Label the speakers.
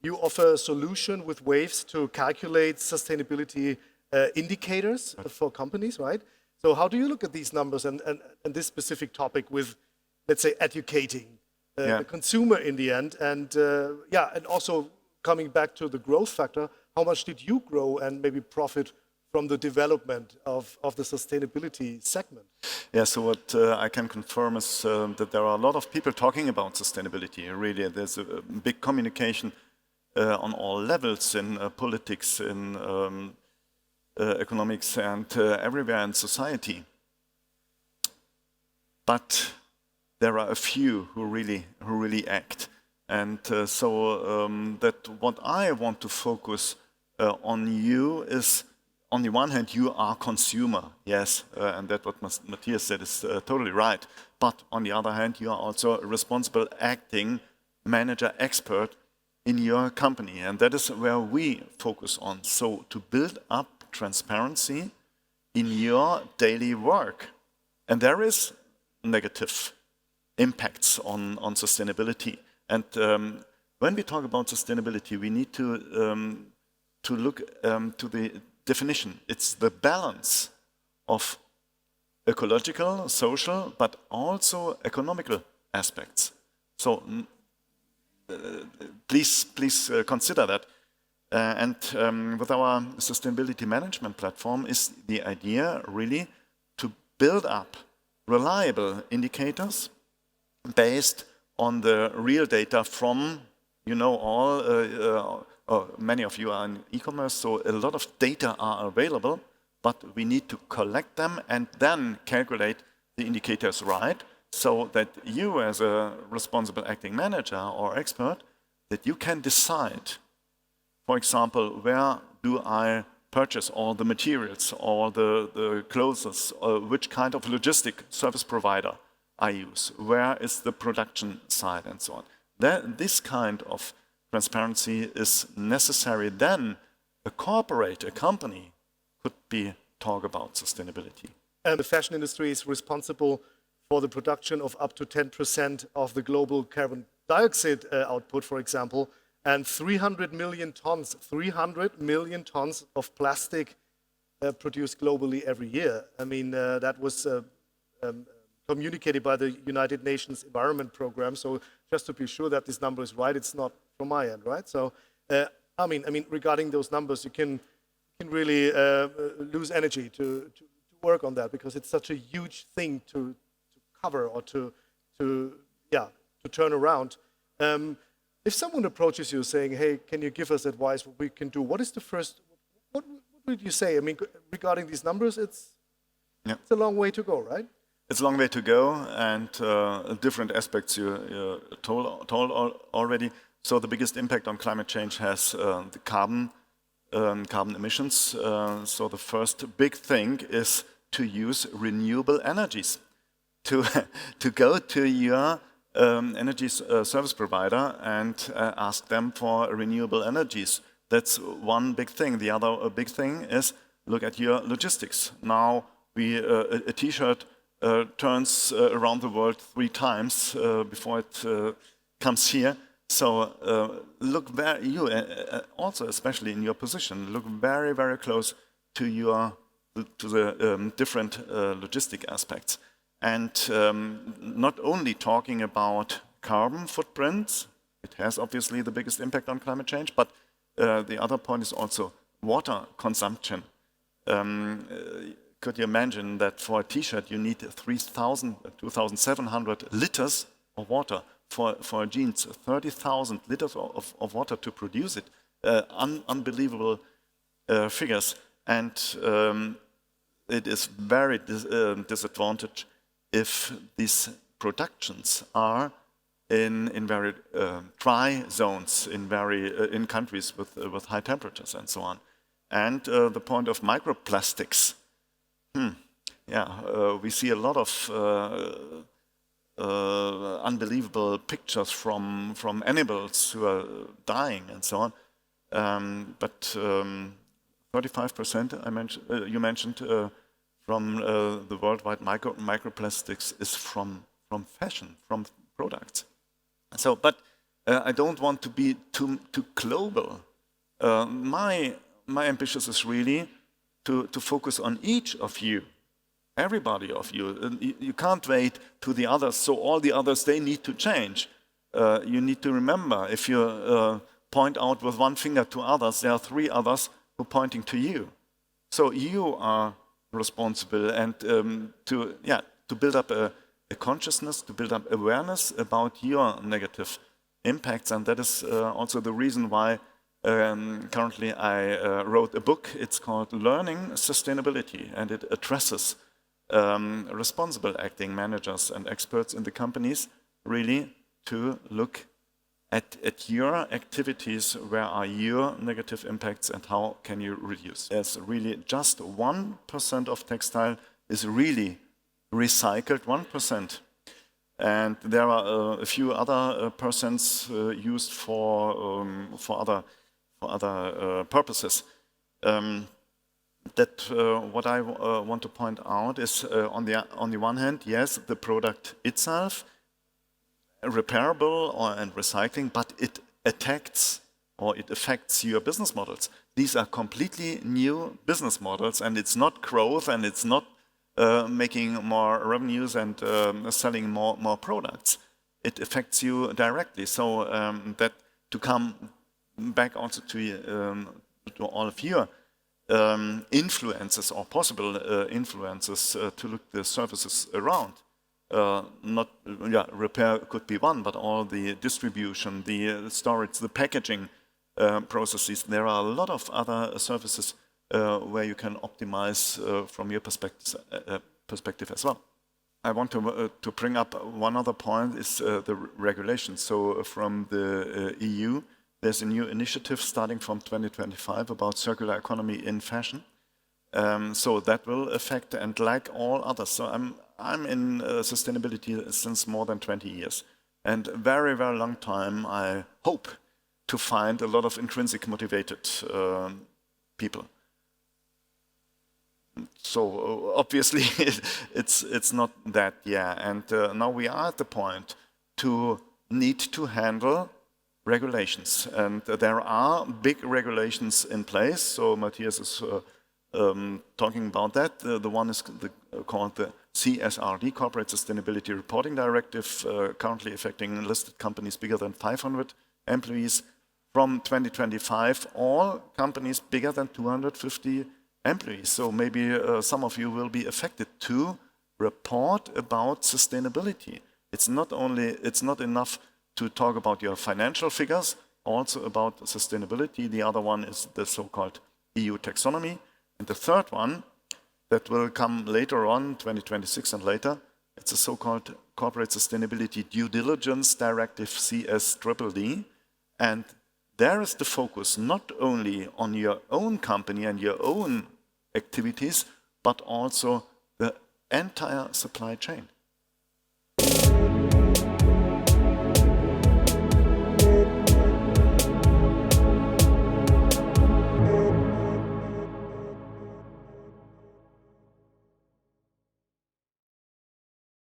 Speaker 1: you offer a solution with WAVES to calculate sustainability indicators for companies, right? So how do you look at these numbers and this specific topic with, let's say, educating the consumer in the end? And and also coming back to the growth factor, how much did you grow and maybe profit from the development of the sustainability segment?
Speaker 2: Yeah, so what I can confirm is that there are a lot of people talking about sustainability. Really, there's a big communication on all levels in politics, in economics, and everywhere in society. But there are a few who really act, and that what I want to focus on you is, on the one hand, you are consumer, yes, and that what Matthias said is totally right. But on the other hand, you are also a responsible acting manager expert in your company, and that is where we focus on. So to build up transparency in your daily work, and there is negative impacts on sustainability. And when we talk about sustainability, we need to look to the definition. It's the balance of ecological, social, but also economical aspects. So please consider that. And with our sustainability management platform is the idea really to build up reliable indicators based on the real data from, many of you are in e-commerce, so a lot of data are available, but we need to collect them and then calculate the indicators right, so that you as a responsible acting manager or expert, that you can decide, for example, where do I purchase all the materials, all the clothes, which kind of logistic service provider I use, where is the production side, and so on. This kind of transparency is necessary. Then a corporate, a company, could talk about sustainability.
Speaker 1: And the fashion industry is responsible for the production of up to 10% of the global carbon dioxide output, for example, and 300 million tons of plastic produced globally every year. I mean, that was communicated by the United Nations Environment Program. So just to be sure that this number is right, it's not from my end, right? So, I mean, regarding those numbers, you can really lose energy to work on that, because it's such a huge thing to cover or to turn around. If someone approaches you saying, "Hey, can you give us advice what we can do?" What is the first? What would you say? I mean, regarding these numbers, it's a long way to go, right?
Speaker 2: It's a long way to go, and different aspects you told already. So the biggest impact on climate change has the carbon emissions. So the first big thing is to use renewable energies. To go to your energy service provider and ask them for renewable energies. That's one big thing. The other big thing is look at your logistics. Now a T-shirt turns around the world 3 times before it comes here. So look also, especially in your position, look very, very close to the different logistic aspects. And not only talking about carbon footprints, it has obviously the biggest impact on climate change, but the other point is also water consumption. Could you imagine that for a T-shirt you need 2,700 liters of water? For jeans, 30,000 liters of water to produce it. Unbelievable figures. And it is very disadvantaged if these productions are in very dry zones, in countries with high temperatures and so on. And the point of microplastics. We see a lot of unbelievable pictures from animals who are dying and so on. But 35% you mentioned from the worldwide microplastics is from fashion, from products. So, but I don't want to be too global. My ambition is really to focus on each of you, everybody of you. You can't wait to the others, so all the others, they need to change. You need to remember, if you point out with one finger to others, there are 3 others who are pointing to you. So you are responsible, and to build up a consciousness, to build up awareness about your negative impacts, and that is also the reason why currently I wrote a book. It's called Learning Sustainability, and it addresses responsible acting managers and experts in the companies really to look at your activities, where are your negative impacts and how can you reduce. There's really just 1% of textile is really recycled, 1%. And there are a few other percents used for other purposes. What I want to point out is on the one hand, yes, the product itself repairable and recycling, but it affects your business models. These are completely new business models, and it's not growth, and it's not making more revenues and selling more products. It affects you directly. So that to come back also to all of your influences or possible influences to look the services around. Repair could be one, but all the distribution, the storage, the packaging processes, there are a lot of other services where you can optimize from your perspective as well. I want to bring up one other point, is the regulation. So from the EU, there's a new initiative starting from 2025 about circular economy in fashion. So that will affect, and like all others. So I'm in sustainability since more than 20 years. And very, very long time, I hope to find a lot of intrinsic motivated people. So obviously it's not that, and now we are at the point to need to handle regulations, and there are big regulations in place. So Matthias is talking about that. The one is called the CSRD, Corporate Sustainability Reporting Directive, currently affecting listed companies bigger than 500 employees. From 2025, all companies bigger than 250 employees. So maybe some of you will be affected to report about sustainability. It's not enough to talk about your financial figures, also about sustainability. The other one is the so-called EU taxonomy. And the third one that will come later on, 2026 and later, it's a so-called Corporate Sustainability Due Diligence Directive, CSDDD. And there is the focus not only on your own company and your own activities, but also the entire supply chain.